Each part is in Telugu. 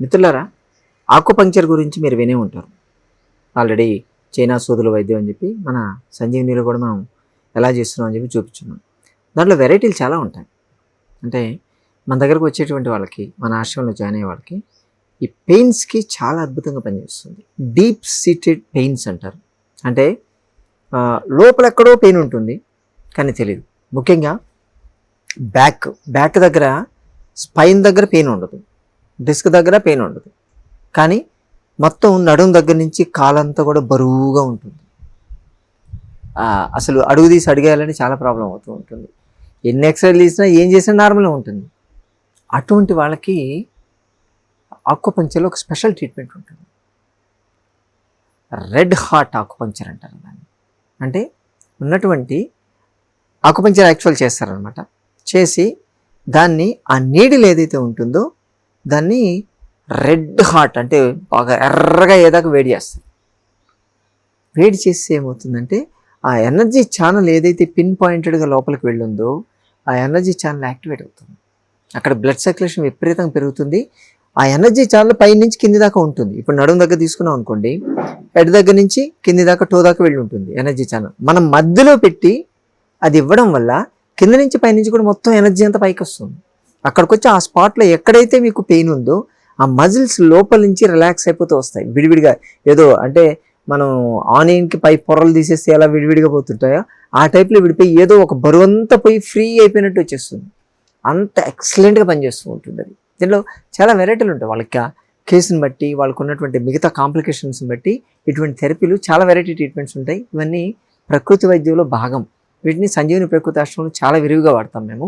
మిత్రులారా, ఆకుపంక్చర్ గురించి మీరు వినే ఉంటారు. ఆల్రెడీ చైనా సూదుల వైద్యం అని చెప్పి మన సంజీవనిలో కూడా మనం ఎలా చేస్తున్నాం అని చెప్పి చూపించున్నాం. దాంట్లో వెరైటీలు చాలా ఉంటాయి. అంటే మన దగ్గరకు వచ్చేటువంటి వాళ్ళకి, మన ఆశ్రమంలో జాయిన్ అయ్యే వాళ్ళకి ఈ పెయిన్స్కి చాలా అద్భుతంగా పనిచేస్తుంది. డీప్ సీటెడ్ పెయిన్స్ అంటారు. అంటే లోపల ఎక్కడో పెయిన్ ఉంటుంది కానీ తెలియదు. ముఖ్యంగా బ్యాక్ దగ్గర, స్పైన్ దగ్గర పెయిన్ ఉండదు, డిస్క్ దగ్గర పెయిన్ ఉండదు, కానీ మొత్తం నడుము దగ్గర నుంచి కాలంతా కూడా బరువుగా ఉంటుంది. అసలు అడుగు తీసి అడిగేయాలని చాలా ప్రాబ్లం అవుతూ ఉంటుంది. ఎన్ని ఎక్సర్సైజ్ తీసినా ఏం చేసినా నార్మల్గా ఉంటుంది. అటువంటి వాళ్ళకి ఆకుపంక్చర్లో ఒక స్పెషల్ ట్రీట్మెంట్ ఉంటుంది. రెడ్ హార్ట్ ఆకుపంక్చర్ అంటారు దాన్ని. అంటే ఉన్నటువంటి ఆకుపంక్చర్ యాక్చువల్ చేస్తారనమాట. చేసి దాన్ని ఆ నీడిల్ ఏదైతే ఉంటుందో దాన్ని రెడ్ హార్ట్ అంటే బాగా ఎర్రగా ఏదాకా వేడి చేస్తారు. వేడి చేస్తే ఏమవుతుందంటే ఆ ఎనర్జీ ఛానల్ ఏదైతే పిన్ పాయింటెడ్గా లోపలికి వెళ్ళిందో ఆ ఎనర్జీ ఛానల్ యాక్టివేట్ అవుతుంది. అక్కడ బ్లడ్ సర్క్యులేషన్ విపరీతంగా పెరుగుతుంది. ఆ ఎనర్జీ ఛానల్ పై నుంచి కింది దాకా ఉంటుంది. ఇప్పుడు నడుము దగ్గర తీసుకున్నాం అనుకోండి, హెడ్ దగ్గర నుంచి కింది దాకా టో దాకా వెళ్ళి ఉంటుంది ఎనర్జీ ఛానల్. మనం మధ్యలో పెట్టి అది ఇవ్వడం వల్ల కింద నుంచి పై నుంచి కూడా మొత్తం ఎనర్జీ అంతా పైకి వస్తుంది. అక్కడికి వచ్చి ఆ స్పాట్లో ఎక్కడైతే మీకు పెయిన్ ఉందో ఆ మజిల్స్ లోపల నుంచి రిలాక్స్ అయిపోతూ వస్తాయి విడివిడిగా. ఏదో అంటే మనం ఆనియన్కి పై పొరలు తీసేస్తే ఎలా విడివిడిగా పోతుంటాయో ఆ టైప్లో విడిపోయి ఏదో ఒక బరువంతా పోయి ఫ్రీ అయిపోయినట్టు వచ్చేస్తుంది. అంత ఎక్సలెంట్గా పనిచేస్తూ ఉంటుంది అది. దీనిలో చాలా వెరైటీలు ఉంటాయి. వాళ్ళకి కేసుని బట్టి, వాళ్ళకు ఉన్నటువంటి మిగతా కాంప్లికేషన్స్ని బట్టి ఇటువంటి థెరపీలు చాలా వెరైటీ ట్రీట్మెంట్స్ ఉంటాయి. ఇవన్నీ ప్రకృతి వైద్యంలో భాగం. వీటిని సంజీవని ప్రకృతి ఆశ్రమంలో చాలా విరివిగా వాడతాం మేము.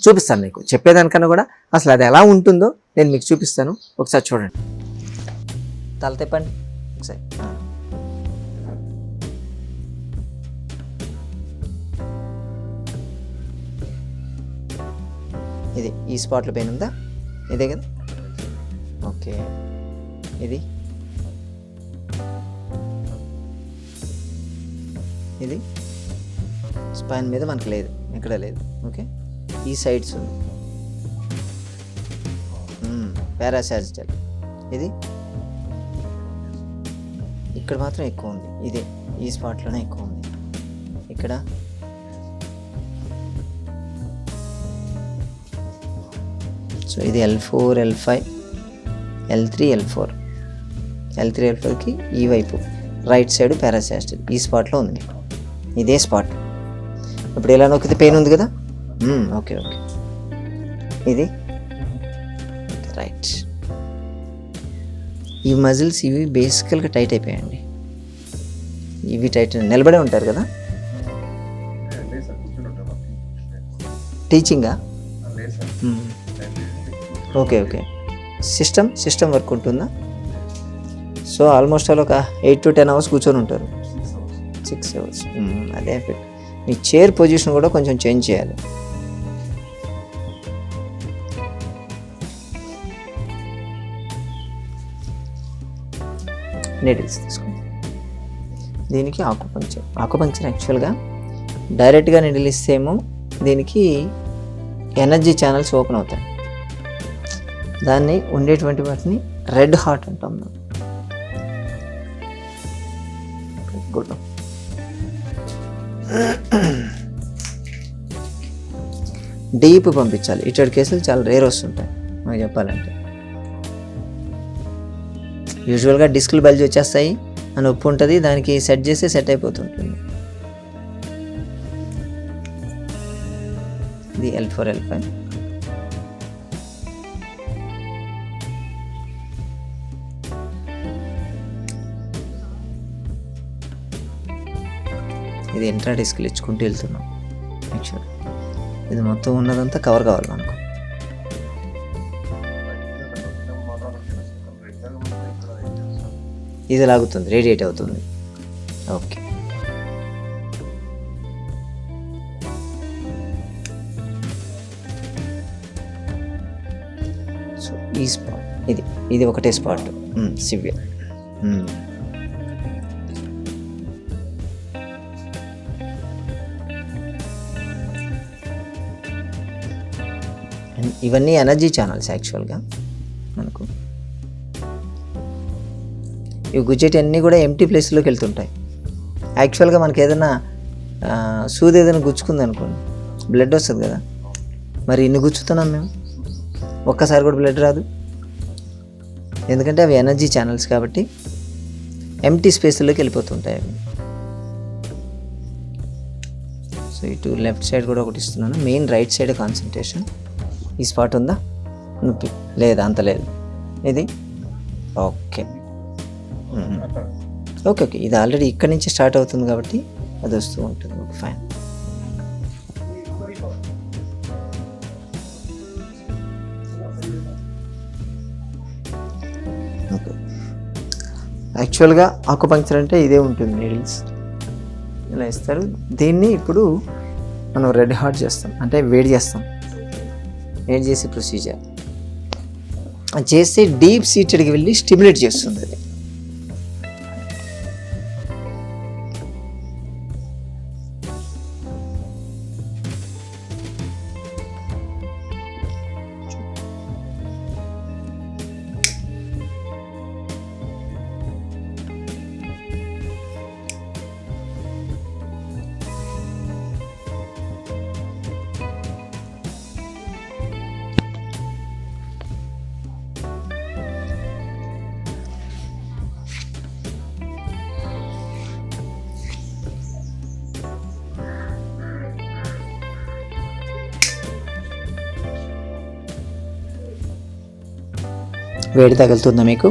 చూపిస్తాను మీకు. చెప్పేదానికన్నా కూడా అసలు అది ఎలా ఉంటుందో నేను మీకు చూపిస్తాను. ఒకసారి చూడండి. తల తిప్పండి ఒకసారి. ఇది ఈ స్పాట్లో పెయిన్ ఉందా? ఇదే కదా? ఓకే. ఇది ఇది స్పైన్ మీద మనకు లేదు, ఇక్కడ లేదు. ఓకే, ఈ సైడ్స్ ఉంది. పారాసాజిటల్. ఇది ఇక్కడ మాత్రం ఎక్కువ ఉంది. ఇదే ఈ స్పాట్లోనే ఎక్కువ ఉంది. ఇక్కడ సో ఇది L4, L5, L3, L4. L3, L4కి ఈ వైపు రైట్ సైడ్ పారాసాజిటల్ ఈ స్పాట్లో ఉంది మీకు. ఇదే స్పాట్. ఇప్పుడు ఎలా నొక్కితే పెయిన్ ఉంది కదా? Okay okay. ఇది రైట్. ఈ మజిల్స్ ఇవి బేసికల్గా టైట్ అయిపోయాయండి. ఇవి టైట్ నిలబడే ఉంటారు కదా? టీచింగా? Okay okay. సిస్టమ్ వర్క్ ఉంటుందా? సో ఆల్మోస్ట్ ఆల్ ఒక 8 to 10 hours కూర్చొని ఉంటారు. 6 hours. అదే ఎఫెక్ట్. మీ చైర్ పొజిషన్ కూడా కొంచెం చేంజ్ చేయాలి. నీడిల్స్ తీసుకోండి. దీనికి ఆకుపంక్చర్ యాక్చువల్గా డైరెక్ట్గా నీడిల్ ఇస్తేమో దీనికి ఎనర్జీ ఛానల్స్ ఓపెన్ అవుతాయి. దాన్ని ఉండేటువంటి వాటిని రెడ్ హార్ట్ అంటాం మేము. గుడ్. డీప్ పంపించాలి. ఇటువంటి కేసులు చాలా రేర్ వస్తుంటాయి మనకు చెప్పాలంటే. యూజువల్గా డిస్క్లు బల్జ్ వచ్చేస్తాయి అని నొప్పి ఉంటుంది, దానికి సెట్ చేస్తే సెట్ అయిపోతుంటుంది. ఇది L4, L5. ఇది ఇంట్రా డిస్క్లు ఇచ్చుకుంటూ వెళ్తున్నాం. యాక్చువల్ ఇది మొత్తం ఉన్నదంతా కవర్ కావాలి మనకు. ఇది లాగుతుంది, రేడియేట్ అవుతుంది. ఓకే. సో ఈ స్పాట్ ఇది ఒకటే స్పాట్ సివియర్. ఇవన్నీ ఎనర్జీ ఛానల్స్ యాక్చువల్గా. మనకు ఈ గుజ్జెటి అన్నీ కూడా ఎంటీ ప్లేస్లోకి వెళ్తుంటాయి. యాక్చువల్గా మనకి ఏదైనా సూది ఏదైనా గుచ్చుకుంది అనుకోండి, బ్లడ్ వస్తుంది కదా, మరి ఇన్ని గుచ్చుతున్నాం మేము, ఒక్కసారి కూడా బ్లడ్ రాదు. ఎందుకంటే అవి ఎనర్జీ ఛానల్స్ కాబట్టి ఎంటీ స్పేస్లోకి వెళ్ళిపోతుంటాయి అవి. సో ఇటు లెఫ్ట్ సైడ్ కూడా ఒకటి ఇస్తున్నాను. Main right side concentration. ఈ స్పాట్ ఉందా? నొప్పి లేదా? అంత లేదు. ఇది ఓకే ఓకే ఓకే. ఇది ఆల్రెడీ ఇక్కడి నుంచి స్టార్ట్ అవుతుంది కాబట్టి అది వస్తూ ఉంటుంది. Okay fine. ఓకే. యాక్చువల్గా ఆకుపంక్చర్ అంటే ఇదే ఉంటుంది. నీడిల్స్ ఇలా ఇస్తారు. దీన్ని ఇప్పుడు మనం రెడ్ హాట్ చేస్తాం, అంటే వేడి చేస్తాం. వేడి చేసే ప్రొసీజర్ అది చేస్తే డీప్ సీటెడ్కి వెళ్ళి స్టిమ్యులేట్ చేస్తుంది అది. వేడి తగులుతుందా మీకు?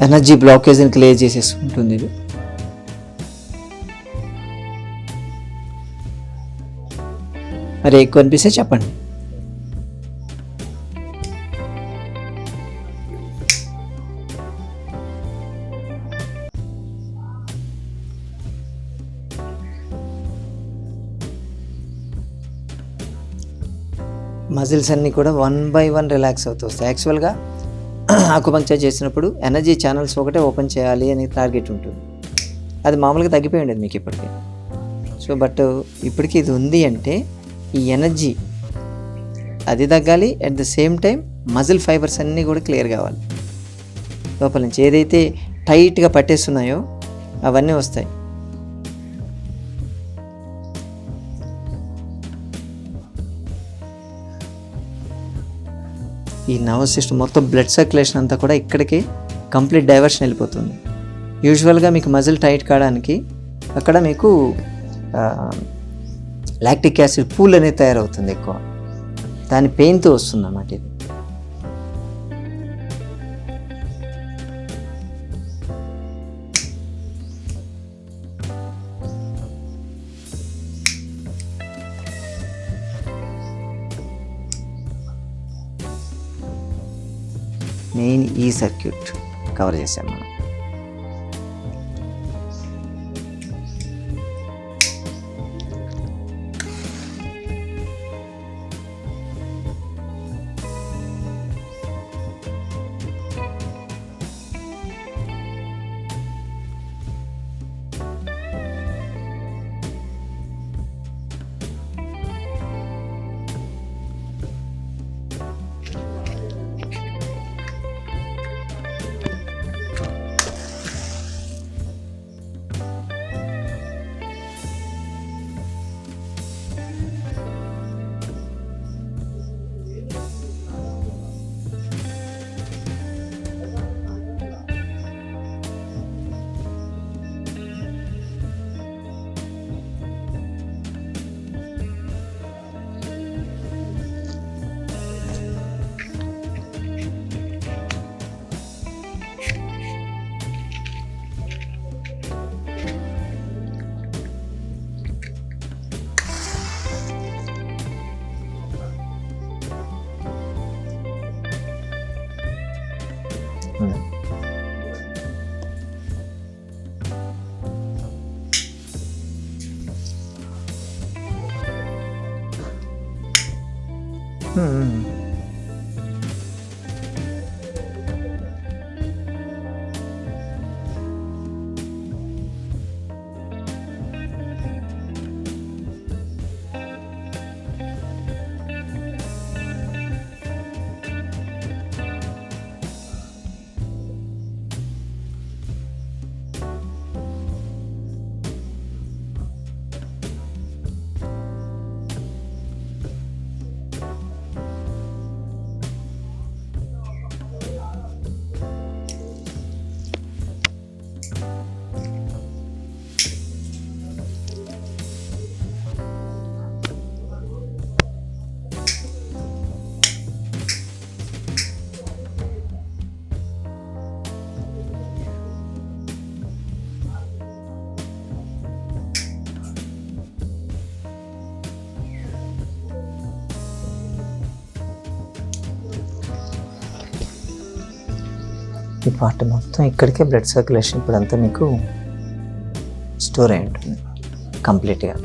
ఎనర్జీ బ్లాకేజ్ని క్లియర్ చేసేసుకుంటుంది ఇది. మరి ఎక్కువ అనిపిస్తే చెప్పండి. మజిల్స్ అన్నీ కూడా 1 by 1 రిలాక్స్ అవుతూ వస్తాయి. యాక్చువల్గా ఆకుపంక్చర్ చేసినప్పుడు ఎనర్జీ ఛానల్స్ ఒకటే ఓపెన్ చేయాలి అనే టార్గెట్ ఉంటుంది. అది మామూలుగా తగ్గిపోయి ఉండేది మీకు ఇప్పటికే. సో బట్ ఇప్పటికీ ఇది ఉంది అంటే ఈ ఎనర్జీ అది తగ్గాలి, at the same time muscle fibres అన్నీ కూడా క్లియర్ కావాలి. లోపల నుంచి ఏదైతే టైట్గా పట్టేస్తున్నాయో అవన్నీ వస్తాయి. ఈ నర్వస్ సిస్టమ్ మొత్తం బ్లడ్ సర్క్యులేషన్ అంతా కూడా ఇక్కడికి కంప్లీట్ డైవర్షన్ వెళ్ళిపోతుంది. యూజువల్గా మీకు మజిల్ టైట్ కావడానికి అక్కడ మీకు లాక్టిక్ యాసిడ్ పూల్ అనేది తయారవుతుంది ఎక్కువ, దాని పెయిన్తో వస్తుంది అన్నమాట ఇది. మెయిన్ ఈ సర్క్యూట్ కవర్ చేసాం మనం. ఈ పార్ట్ మొత్తం ఇక్కడికే బ్లడ్ సర్క్యులేషన్ ఇప్పుడంతా మీకు స్టోర్ అయి ఉంటుంది కంప్లీట్గా.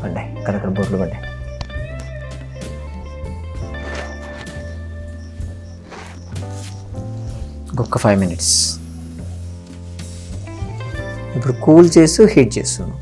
పడ్డాయి అక్కడక్కడ బొట్లు పడ్డాయి. ఇంకొక 5 minutes. ఇప్పుడు కూల్ చేస్తూ హీట్ చేస్తున్నాం.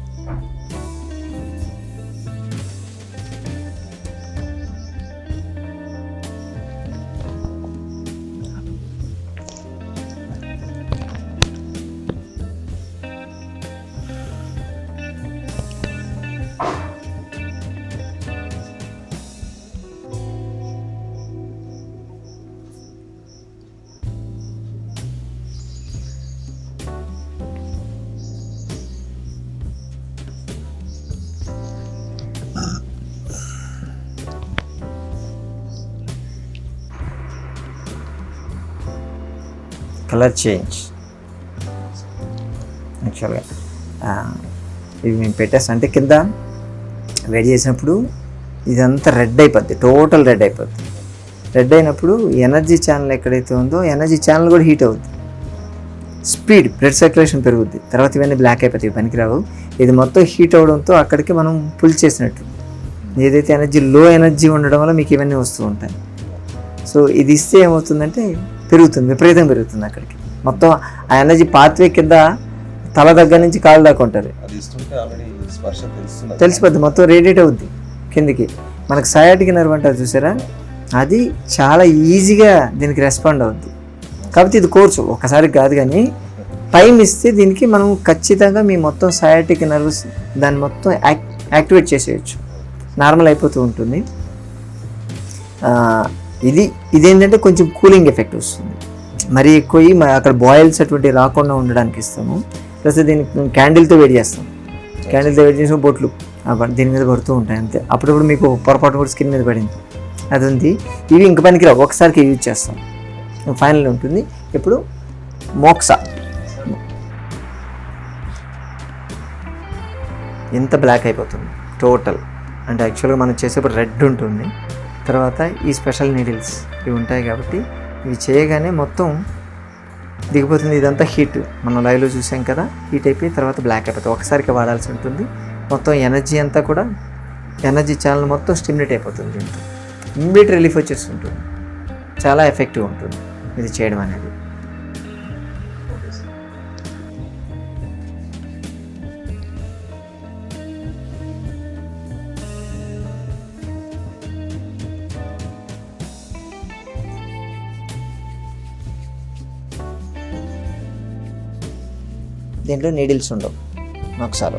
కలర్ చేంజ్ యాక్చువల్గా ఇవి మేము పెట్టేస్తాం అంటే కింద వేడి చేసినప్పుడు ఇదంతా రెడ్ అయిపోద్ది, టోటల్ రెడ్ అయిపోద్ది. రెడ్ అయినప్పుడు ఎనర్జీ ఛానల్ ఎక్కడైతే ఉందో ఎనర్జీ ఛానల్ కూడా హీట్ అవుద్ది, స్పీడ్ బ్లడ్ సర్క్యులేషన్ పెరుగుద్ది. తర్వాత ఇవన్నీ బ్లాక్ అయిపోతాయి, పనికిరావు. ఇది మొత్తం హీట్ అవడంతో అక్కడికి మనం పుల్ చేసినట్టు ఏదైతే ఎనర్జీ లో ఎనర్జీ ఉండడం వల్ల మీకు ఇవన్నీ వస్తూ ఉంటాయి. సో ఇది ఇస్తే ఏమవుతుందంటే పెరుగుతుంది, విపరీతం పెరుగుతుంది. అక్కడికి మొత్తం ఆ ఎనర్జీ పాత్వే కింద తల దగ్గర నుంచి కాలు దాకా ఉంటుంది, తెలిసిపోద్ది, మొత్తం రేడియేట్ అవుద్ది కిందికి. మనకు సయాటిక్ నర్వ్ అంటారు చూసారా, అది చాలా ఈజీగా దీనికి రెస్పాండ్ అవుద్ది. కాబట్టి ఇది కోర్సు ఒకసారి కాదు, కానీ టైం ఇస్తే దీనికి మనం ఖచ్చితంగా మీ మొత్తం సయాటిక్ నర్వ్స్ దాన్ని మొత్తం యాక్టివేట్ చేసేయచ్చు, నార్మల్ అయిపోతూ ఉంటుంది. ఇదేంటంటే కొంచెం కూలింగ్ ఎఫెక్ట్ వస్తుంది, మరీ ఎక్కువ అక్కడ బాయిల్స్ అటువంటి రాకుండా ఉండడానికి ఇస్తాము. ప్లస్ దీనికి క్యాండిల్తో వేడి చేస్తాం, క్యాండిల్తో వేడి చేసిన బొట్లు దీని మీద పడుతూ ఉంటాయి అంతే. అప్పుడప్పుడు మీకు పొరపాటు కూడా స్కిన్ మీద పడింది, అది ఉంది. ఇవి ఇంక పనికిరావు, ఒకసారికి యూజ్ చేస్తాం, ఫైనల్ ఉంటుంది. ఇప్పుడు మోక్సా ఎంత బ్లాక్ అయిపోతుంది టోటల్. అంటే యాక్చువల్గా మనం చేసేప్పుడు రెడ్ ఉంటుంది, తర్వాత ఈ స్పెషల్ నీడిల్స్ ఇవి ఉంటాయి కాబట్టి ఇవి చేయగానే మొత్తం దిగిపోతుంది. ఇదంతా హీట్ మనం లైవ్లో చూసాం కదా, హీట్ అయిపోయి తర్వాత బ్లాక్ అయిపోతుంది. ఒకసారికి వాడాల్సి ఉంటుంది. మొత్తం ఎనర్జీ అంతా కూడా ఎనర్జీ ఛానల్ మొత్తం స్టిమ్యులేట్ అయిపోతుంది. దీంతో ఇమ్మీడియట్ రిలీఫ్ వచ్చేస్తుంటుంది. చాలా ఎఫెక్టివ్ ఉంటుంది ఇది చేయడం అనేది. దీంట్లో నీడిల్స్ ఉండవు నొక్సాలో.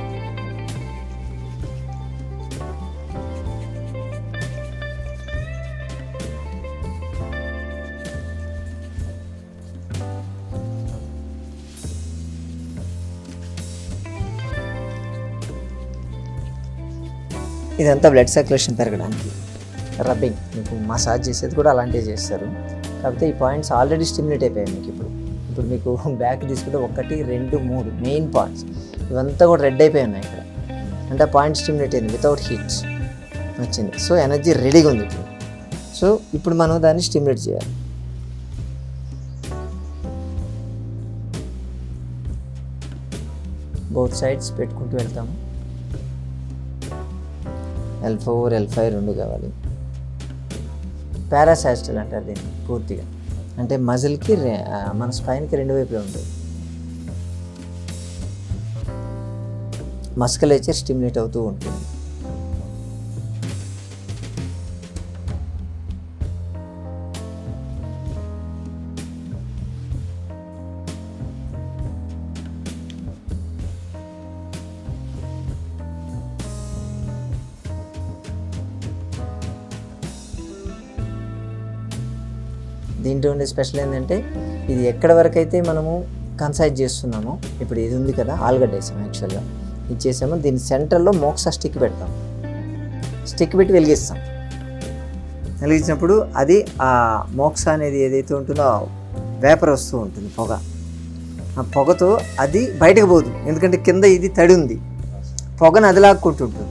ఇదంతా బ్లడ్ సర్క్యులేషన్ పెరగడానికి రబ్బింగ్, మీకు మసాజ్ చేసేది కూడా అలాంటివి చేస్తారు. కాకపోతే ఈ పాయింట్స్ ఆల్రెడీ స్టిమ్యులేట్ అయిపోయాయి మీకు. ఇప్పుడు మీకు బ్యాక్ తీసుకుంటే 1, 2, 3 మెయిన్ పాయింట్స్ ఇవంతా కూడా రెడ్ అయిపోయి ఉన్నాయి ఇక్కడ. అంటే ఆ పాయింట్ స్టిమ్యులేట్ అయింది, వితౌట్ హీట్ వచ్చింది. సో ఎనర్జీ రెడీగా ఉంది ఇప్పుడు. సో ఇప్పుడు మనం దాన్ని స్టిమ్యులేట్ చేయాలి. బోత్ సైడ్స్ పెట్టుకుంటూ వెళ్తాము. L4, L5 రెండు కావాలి. పారాసాస్టల్ అంటారు దీన్ని పూర్తిగా. అంటే మజిల్కి మన స్పైన్కి రెండు వైపులా ఉంటుంది. మస్కులేచర్ స్టిమ్యులేట్ అవుతూ ఉంటుంది. దీంట్లో ఉండే స్పెషల్ ఏంటంటే ఇది ఎక్కడ వరకు అయితే మనము కన్సైజ్ చేస్తున్నామో, ఇప్పుడు ఇది ఉంది కదా ఆలుగడ్డ వేసాం, యాక్చువల్గా ఇది చేసాము. దీని సెంటర్లో మోక్సా స్టిక్ పెడతాం. స్టిక్ పెట్టి వెలిగిస్తాం. వెలిగించినప్పుడు అది ఆ మోక్సా అనేది ఏదైతే ఉంటుందో వేపర్ వస్తూ ఉంటుంది, పొగ. ఆ పొగతో అది బయటకు పోదు, ఎందుకంటే కింద ఇది తడి ఉంది. పొగను అది లాక్కుంటుంటుంది.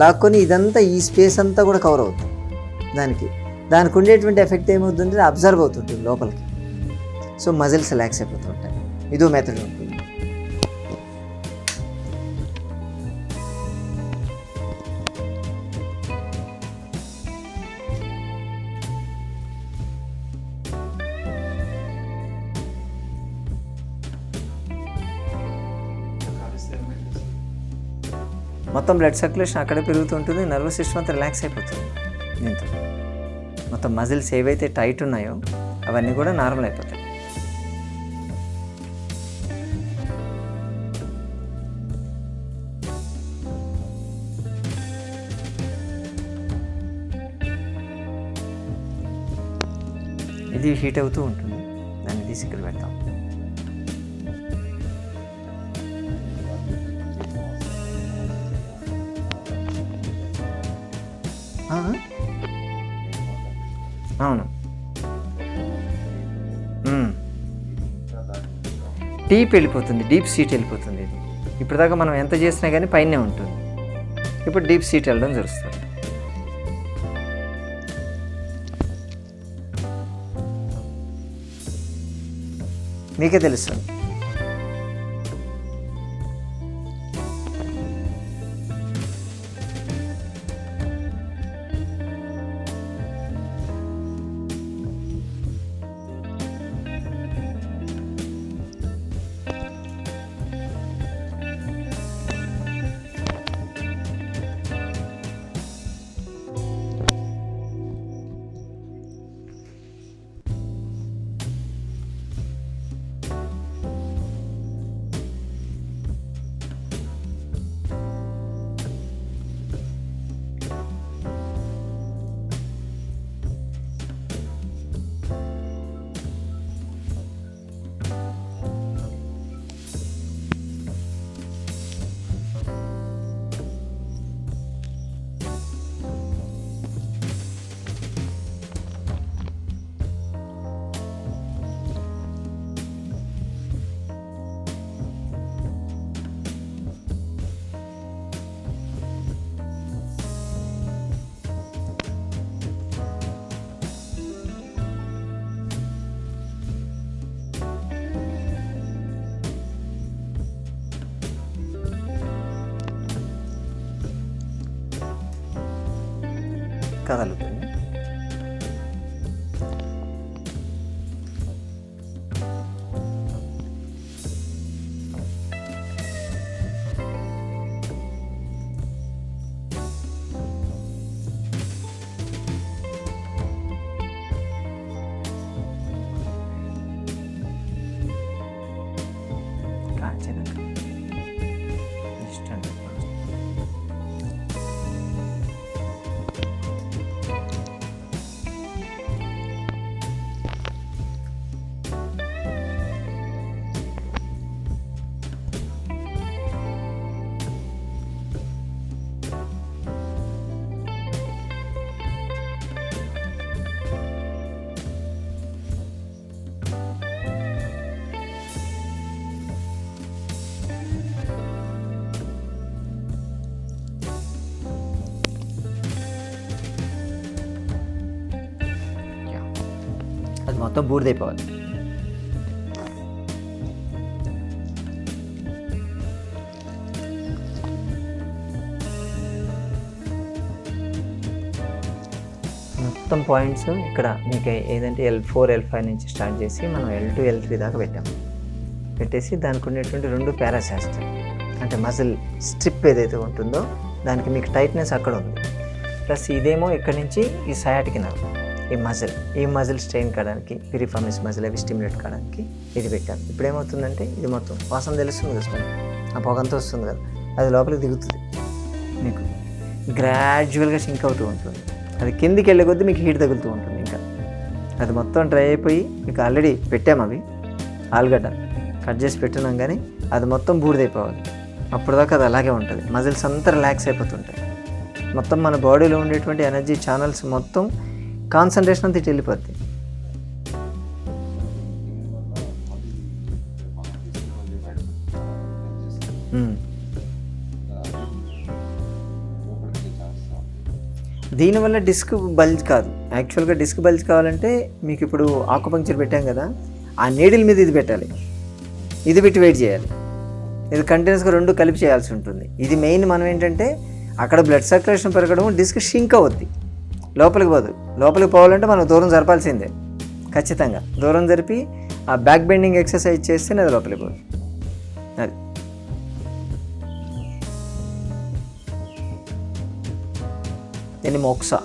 లాక్కొని ఇదంతా ఈ స్పేస్ అంతా కూడా కవర్ అవుతుంది. దానికి ఉండేటువంటి ఎఫెక్ట్ ఏమవుతుందంటే అబ్జర్వ్ అవుతుంటుంది లోపలికి. సో మజిల్స్ రిలాక్స్ అయిపోతుంటాయి. ఇదో మెథడ్ ఉంటుంది. మొత్తం బ్లడ్ సర్క్యులేషన్ అక్కడే పెరుగుతుంటుంది. నర్వస్ సిస్టమ్ అంతా రిలాక్స్ అయిపోతుంది. దీంతో మొత్తం మజిల్స్ ఏవైతే టైట్ ఉన్నాయో అవన్నీ కూడా నార్మల్ అయిపోతాయి. ఇది హీట్ అవుతూ ఉంటుంది. దాన్ని తీసి ఇక్కడ పెడతాం. అవును, డీప్ వెళ్ళిపోతుంది, డీప్ సీట్ వెళ్ళిపోతుంది. ఇది ఇప్పటిదాకా మనం ఎంత చేసినా కానీ పైనే ఉంటుంది. ఇప్పుడు డీప్ సీట్ వెళ్ళడం జరుగుతుంది. మీకే తెలుస్తుంది. కదలుతుంది. అది మొత్తం బూడిదైపోవాలి. మొత్తం పాయింట్స్ ఇక్కడ మీకు ఏదంటే L4 L5 నుంచి స్టార్ట్ చేసి మనం L2 L3 దాకా పెట్టాము. పెట్టేసి దానికి ఉండేటువంటి 2 పారాశాస్టల్ అంటే మజిల్ స్ట్రిప్ ఏదైతే ఉంటుందో దానికి మీకు టైట్నెస్ అక్కడ ఉంది. ప్లస్ ఇదేమో ఇక్కడ నుంచి ఈ సయాటిక్ నర్వ్ ఈ మజిల్ స్ట్రెయిన్ కావడానికి పిరిఫార్మిస్ మజిల్ అవి స్టిమ్యులేట్ కావడానికి ఇది పెట్టాను. ఇప్పుడు ఏమవుతుందంటే ఇది మొత్తం వాసన తెలుస్తుంది కదా, స్మెల్ ఆ పొగంతా వస్తుంది కదా, అది లోపలికి దిగుతుంది. మీకు గ్రాడ్యువల్గా సింక్ అవుతూ ఉంటుంది. అది కిందికి వెళ్ళే కొద్దీ మీకు హీట్ తగులుతూ ఉంటుంది. ఇంకా అది మొత్తం డ్రై అయిపోయి మీకు ఆల్రెడీ పెట్టాము అవి ఆలుగడ్డ కట్ చేసి పెట్టున్నాం, కానీ అది మొత్తం బూడిదైపోవాలి. అప్పుడు దాకా అది అలాగే ఉంటుంది. మజిల్స్ అంతా రిలాక్స్ అయిపోతుంటాయి. మొత్తం మన బాడీలో ఉండేటువంటి ఎనర్జీ ఛానల్స్ మొత్తం కాన్సన్ట్రేషన్ అంతా ఇటు వెళ్ళిపోద్ది. దీనివల్ల డిస్క్ బల్జ్ కాదు. యాక్చువల్గా డిస్క్ బల్జ్ కావాలంటే మీకు ఇప్పుడు ఆకుపంక్చర్ పెట్టాం కదా, ఆ నీడిల్ మీద ఇది పెట్టాలి, ఇది పెట్టి వెయిట్ చేయాలి. ఇది కంటిన్యూస్గా 2 కలిపి చేయాల్సి ఉంటుంది. ఇది మెయిన్. మనం ఏంటంటే అక్కడ బ్లడ్ సర్క్యులేషన్ పెరగడం, డిస్క్ షింక్ అవుద్ది, లోపలికి పోదు. లోపలికి పోవాలంటే మనం దూరం జరపాల్సిందే ఖచ్చితంగా. దూరం జరిపి ఆ బ్యాక్ బెండింగ్ ఎక్సర్సైజ్ చేస్తేనే అది లోపలికి పోదు. అది దీన్ని మోక్సా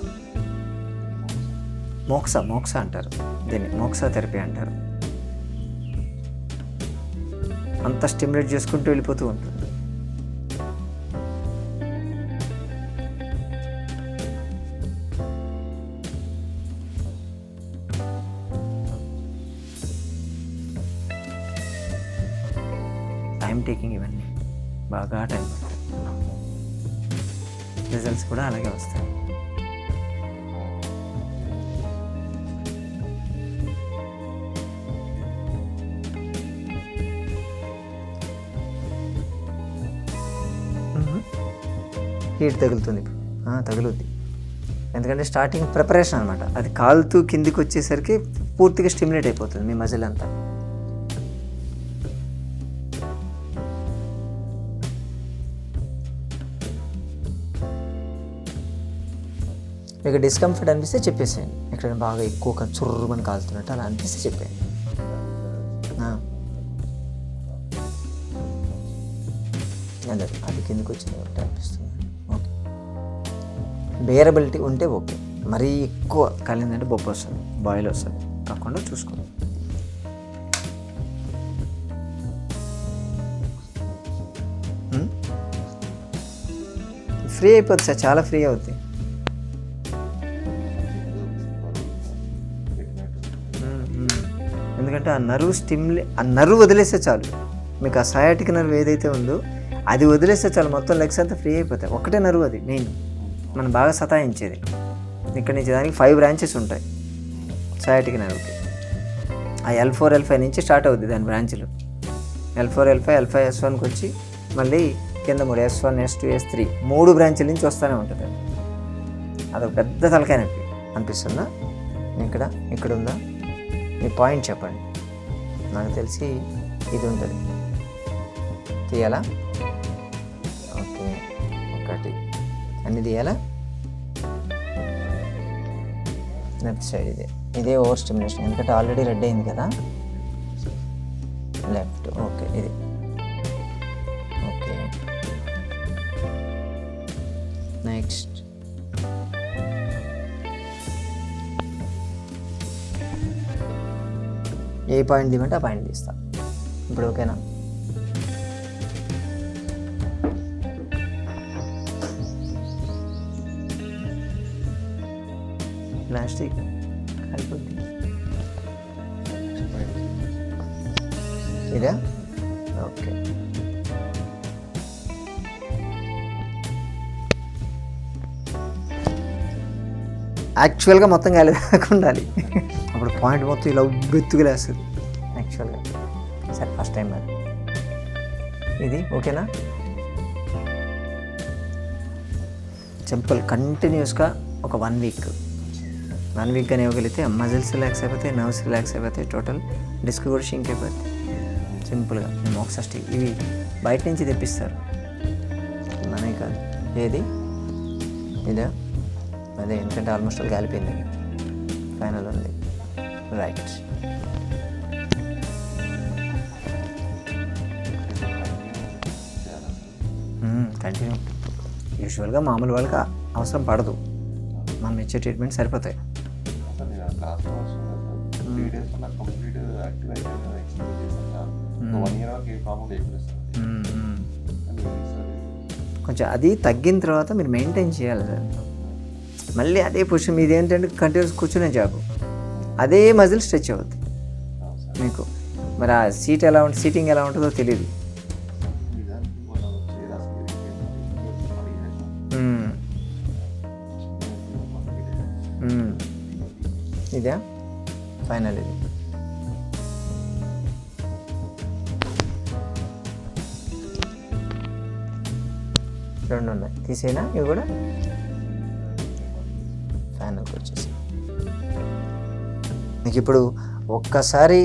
అంటారు. దీన్ని మోక్సా థెరపీ అంటారు. అంతా స్టిమ్యులేట్ చేసుకుంటూ వెళ్ళిపోతూ ఉంటుంది. టైం టేకింగ్, ఇవన్నీ బాగా టైం పడుతుంది. రిజల్ట్స్ కూడా అలాగే వస్తాయి. హీట్ తగులుతుంది, తగులుద్ది. ఎందుకంటే స్టార్టింగ్ ప్రిపరేషన్ అనమాట. అది కాలుతూ కిందికి వచ్చేసరికి పూర్తిగా స్టిమ్యులేట్ అయిపోతుంది మీ మజిల్ అంతా. మీకు డిస్కంఫర్ట్ అనిపిస్తే చెప్పేసేయండి. ఎక్కడైనా బాగా ఎక్కువ చుర్రుమని కాలుతున్నట్టు అలా అనిపిస్తే చెప్పేయండి. అదే అది కిందకి వచ్చింది ఒకటి అనిపిస్తుంది. ఓకే, బేరబిలిటీ ఉంటే ఓకే. మరీ ఎక్కువ కాలిందంటే బొప్ప వస్తుంది, బాయిల్ వస్తుంది, కాకుండా చూసుకోండి. ఫ్రీ అయిపోతుంది సార్, చాలా ఫ్రీ అవుతుంది. ఎందుకంటే ఆ నర్వ్ వదిలేస్తే చాలు. మీకు ఆ సయాటిక్ నర్వ్ ఏదైతే ఉందో అది వదిలేస్తే చాలు, మొత్తం లెగ్స్ అంతా ఫ్రీ అయిపోతాయి. ఒకటే నర్వ్ అది మెయిన్ మనం బాగా సతాయించేది. ఇక్కడ నుంచి దానికి 5 బ్రాంచెస్ ఉంటాయి సయాటిక్ నర్వ్కి. ఆ L4 L5 నుంచి స్టార్ట్ అవుద్ది దాని బ్రాంచ్లు. L4 L5 L5 S1కి వచ్చి మళ్ళీ కింద 3 S1 S2 S3 3 బ్రాంచ్ల నుంచి వస్తూనే ఉంటుంది. అదొక పెద్ద తలకాయ నొప్పి అనిపిస్తుందా? ఇక్కడ ఉందా? మీ పాయింట్ చెప్పండి. నాకు తెలిసి ఇది ఉంటుంది, తీయాలా? ఓకే, ఒకటి అన్ని తీయాలా? లెఫ్ట్ సైడ్ ఇదే ఓవర్ స్టిమ్యులేషన్, ఎందుకంటే ఆల్రెడీ రెడ్ అయింది కదా. Left, okay. ఇది ఓకే. నెక్స్ట్ ఏ పాయింట్ తీయమంటే ఆ పాయింట్ తీస్తా. ఇప్పుడు ఓకేనా? ప్లాస్టిక్ అయిపోద్ది. ఇదా? ఓకే. యాక్చువల్గా మొత్తం కాలేదాకా ఉండాలి, అప్పుడు పాయింట్ మొత్తం ఇలా గుర్తుకులేస్తుంది యాక్చువల్గా. సరే ఫస్ట్ టైం మరి ఇది ఓకేనా? సింపుల్ కంటిన్యూస్గా ఒక 1 వీక్ కానీ ఇవ్వగలిగితే మజిల్స్ రిలాక్స్ అయిపోతాయి, నర్వ్స్ రిలాక్స్ అయిపోతాయి, టోటల్ డిస్క్ కూడా షింక్ అయిపోతుంది సింపుల్గా. మేము ఒకసారి ఇవి బయట నుంచి తెప్పిస్తారు, మనే కాదు. ఏది ఇదా? అదే, ఎందుకంటే ఆల్మోస్ట్ అది కాలిపోయింది, ఫైనల్ ఉంది. రైట్. కంటిన్యూ. యూజువల్గా మామూలు వాళ్ళకి అవసరం పడదు, మనం ఇచ్చే ట్రీట్మెంట్ సరిపోతాయి. కొంచెం అది తగ్గిన తర్వాత మీరు మెయింటైన్ చేయాలి సార్. మళ్ళీ అదే పొజిషన్ మీది ఏంటంటే కంటిన్యూస్ కూర్చునే జాబ్, అదే మజిల్ స్ట్రెచ్ అవుతుంది మీకు. మరి ఆ సీటింగ్ ఎలా ఉంటుందో తెలియదు. ఇదా ఫైనల్? ఇది రెండు ఉన్నాయి, తీసేనా ఇవి కూడా? ఫైనల్కి వచ్చేసి మీకు ఇప్పుడు ఒక్కసారి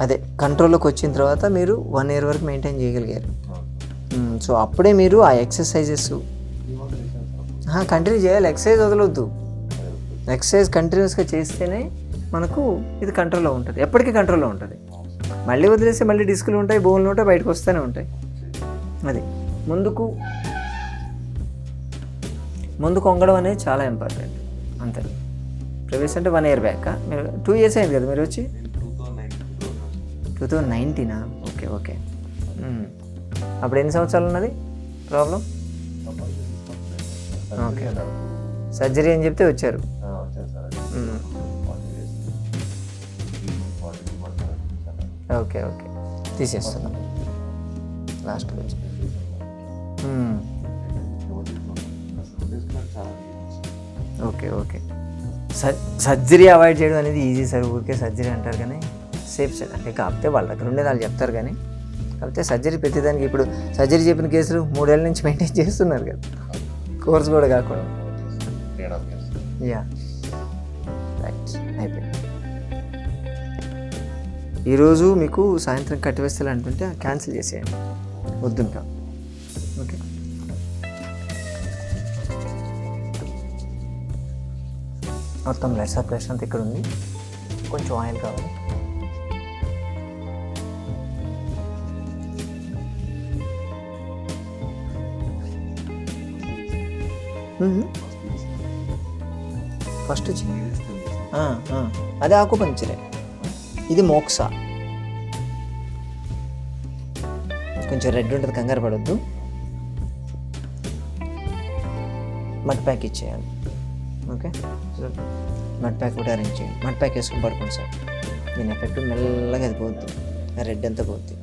అదే కంట్రోల్లోకి వచ్చిన తర్వాత మీరు 1 year వరకు మెయింటైన్ చేయగలిగారు. సో అప్పుడే మీరు ఆ ఎక్సర్సైజెస్ కంటిన్యూ చేయాలి. ఎక్సర్సైజ్ వదలొద్దు, ఎక్సర్సైజ్ కంటిన్యూస్గా చేస్తేనే మనకు ఇది కంట్రోల్లో ఉంటుంది, ఎప్పటికీ కంట్రోల్లో ఉంటుంది. మళ్ళీ వదిలేస్తే మళ్ళీ డిస్కులు ఉంటాయి, బోన్లు ఉంటాయి, బయటకు వస్తూనే ఉంటాయి. అది ముందుకు వంగడం అనేది చాలా ఇంపార్టెంట్. అంతే. ప్రీవియస్ అంటే 1 year బ్యాక్, మీరు 2 years అయింది కదా మీరు వచ్చి? 2019. Okay okay. అప్పుడు ఎన్ని సంవత్సరాలు ఉన్నది ప్రాబ్లం? ఓకే. సర్జరీ అని చెప్తే వచ్చారు. ఓకే ఓకే, తీసేస్తున్నాం లాస్ట్ వచ్చి. Okay okay. సర్జరీ అవాయిడ్ చేయడం అనేది ఈజీ సార్, ఊరికే సర్జరీ అంటారు కానీ సేఫ్ సార్. అంటే కాకపోతే వాళ్ళ దగ్గర ఉండేది వాళ్ళు చెప్తారు కానీ, కాకపోతే సర్జరీ ప్రతిదానికి ఇప్పుడు సర్జరీ చెప్పిన కేసులు 3 ఏళ్ళ నుంచి మెయింటైన్ చేస్తున్నారు కదా, కోర్స్ కూడా కాకుండా. యా రైట్, అయిపోయింది. ఈరోజు మీకు సాయంత్రం కట్టివేస్తాలు అంటుంటే క్యాన్సిల్ చేసేయండి, వద్దుంటాం. ఓకే. మొత్తం బ్లడ్ సర్క్యులేషన్ అంతా ఇక్కడ ఉంది, కొంచెం ఆయిల్ కావాలి. ఫస్ట్ అదే ఆకుపంచరే, ఇది మోక్సా. కొంచెం రెడ్ ఉంటుంది, కంగారు పడొద్దు. మడ్ ప్యాక్ ఇచ్చేయాలి. ఓకే, మడ్ ప్యాక్ కూడా అరేంజ్ చేయండి. మడ్ ప్యాక్ వేసుకొని పడుకోండి సార్, దీని ఎఫెక్ట్ మెల్లగా అది పోద్ది, రెడ్ అంతా పోద్ది.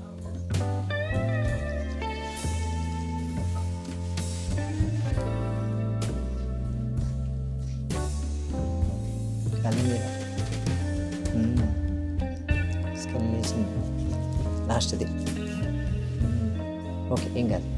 స్కిన్ లేచింది లాస్ట్ది. ఓకే, ఏం కాదు.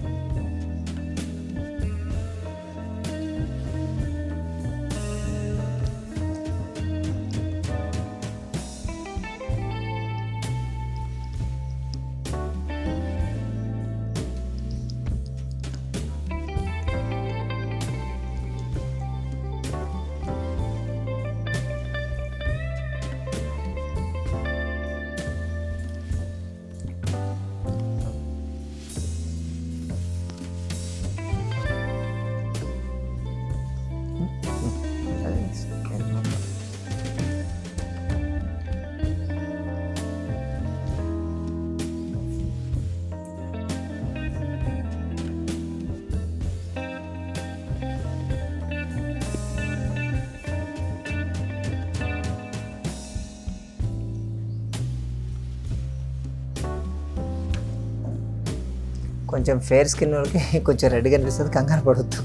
కొంచెం ఫేర్ స్కిన్ వాళ్ళకి కొంచెం రెడ్గా అనిపిస్తుంది, కంగారు పడవద్దు.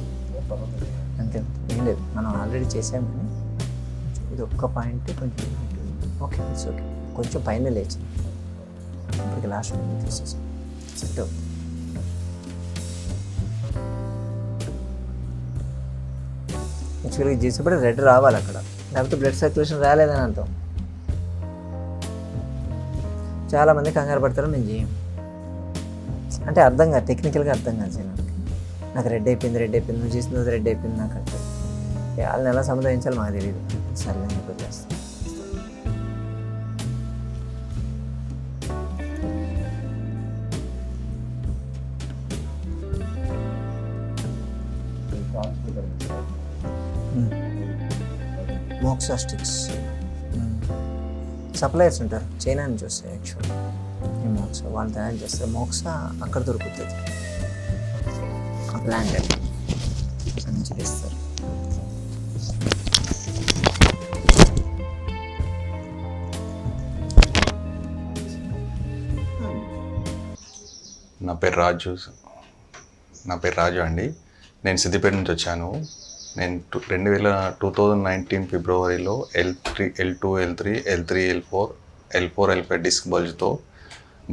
అంతే, ఏం లేదు, మనం ఆల్రెడీ చేసాము. కానీ ఇది ఒక్క పాయింట్ కొంచెం ఓకే, ఇట్స్ ఓకే, కొంచెం పైన లేచింది. ఇప్పటికి లాస్ట్ మినిట్ తీసేసాం, సెట్ అవుతుంది. యాక్చువల్గా చేసేప్పుడు రెడ్ రావాలి అక్కడ, లేకపోతే బ్లడ్ సర్క్యులేషన్ రాలేదని అర్థం. చాలామంది కంగారు పడతారు, మేము చేయం అంటే అర్థం కాదు, టెక్నికల్గా అర్థం కాదు జనానికి. నాకు రెడ్ అయిపోయింది, నువ్వు చేసినది రెడ్ అయిపోయింది నాకు అంటే వాళ్ళని ఎలా సముదాయించాలో మాకు తెలియదు. సరే ఇప్పుడు చేస్తాను. మోక్సా స్టిక్స్ సప్లయర్స్ ఉంటారు, చైనా నుంచి వస్తాయి యాక్చువల్లీ. ఈ మోక్సా వాళ్ళు తయారు చేస్తారు. మోక్సా అక్కడ దొరుకుతుంది, ఆ ప్లాంట్ అక్కడి నుంచి తెస్తారు. నా పేరు రాజు అండి. నేను సిద్దిపేట నుంచి వచ్చాను. నేను 2019 ఫిబ్రవరిలో L3, L2, L3, L4, L5 disc బల్జ్తో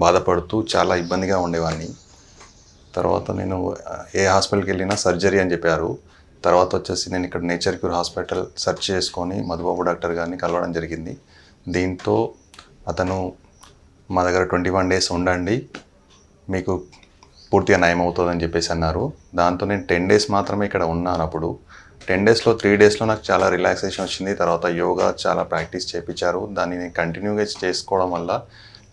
బాధపడుతూ చాలా ఇబ్బందిగా ఉండేవాడిని. తర్వాత నేను ఏ హాస్పిటల్కి వెళ్ళినా సర్జరీ అని చెప్పారు. తర్వాత వచ్చేసి నేను ఇక్కడ నేచర్ క్యూర్ హాస్పిటల్ సెర్చ్ చేసుకొని మధుబాబు డాక్టర్ గారిని కలవడం జరిగింది. దీంతో అతను మా దగ్గర 21 డేస్ ఉండండి, మీకు పూర్తిగా నయం అవుతుందని చెప్పేసి అన్నారు. దాంతో నేను 10 డేస్ మాత్రమే ఇక్కడ ఉన్నాను. అప్పుడు 10 డేస్లో 3 డేస్లో నాకు చాలా రిలాక్సేషన్ వచ్చింది. తర్వాత యోగా చాలా ప్రాక్టీస్ చేయించారు. దాన్ని నేను కంటిన్యూగా చేసుకోవడం వల్ల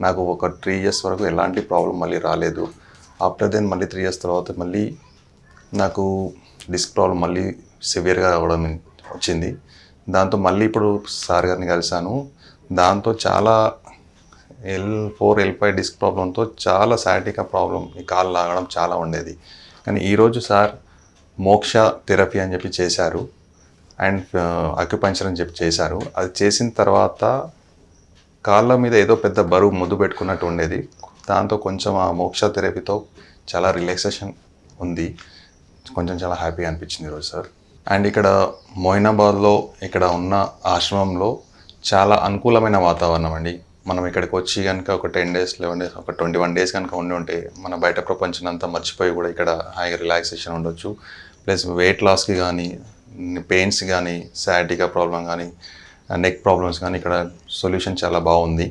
నాకు ఒక 3 ఇయర్స్ వరకు ఎలాంటి ప్రాబ్లం మళ్ళీ రాలేదు. ఆఫ్టర్ దెన్ మళ్ళీ 3 ఇయర్స్ తర్వాత మళ్ళీ నాకు డిస్క్ ప్రాబ్లం మళ్ళీ సివియర్గా అవ్వడం వచ్చింది. దాంతో మళ్ళీ ఇప్పుడు సార్ గారిని కలిశాను. దాంతో చాలా L4, L5 డిస్క్ ప్రాబ్లంతో చాలా సయాటికా ప్రాబ్లం, ఈ కాలు లాగడం చాలా ఉండేది. కానీ ఈరోజు సార్ మోక్ష థెరపీ అని చెప్పి చేశారు అండ్ అక్యుపంక్చర్ అని చెప్పి చేశారు. అది చేసిన తర్వాత కాళ్ళ మీద ఏదో పెద్ద బరువు ముద్దు పెట్టుకున్నట్టు ఉండేది. దాంతో కొంచెం ఆ మోక్ష థెరపీతో చాలా రిలాక్సేషన్ ఉంది, కొంచెం చాలా హ్యాపీగా అనిపించింది ఈరోజు సార్. అండ్ ఇక్కడ మొయినాబాద్లో ఇక్కడ ఉన్న ఆశ్రమంలో చాలా అనుకూలమైన వాతావరణం అండి. మనం ఇక్కడికి వచ్చి కనుక ఒక 10 డేస్ 11 డేస్ ఒక 21 డేస్ కనుక ఉండి మన బయట ప్రపంచం అంతా మర్చిపోయి కూడా ఇక్కడ హాయిగా రిలాక్సేషన్ ఉండొచ్చు. ప్లస్ వెయిట్ లాస్కి కానీ, పెయిన్స్ కానీ, సయాటికా ప్రాబ్లం కానీ, నెక్ ప్రాబ్లమ్స్ కానీ ఇక్కడ సొల్యూషన్ చాలా బాగుంది.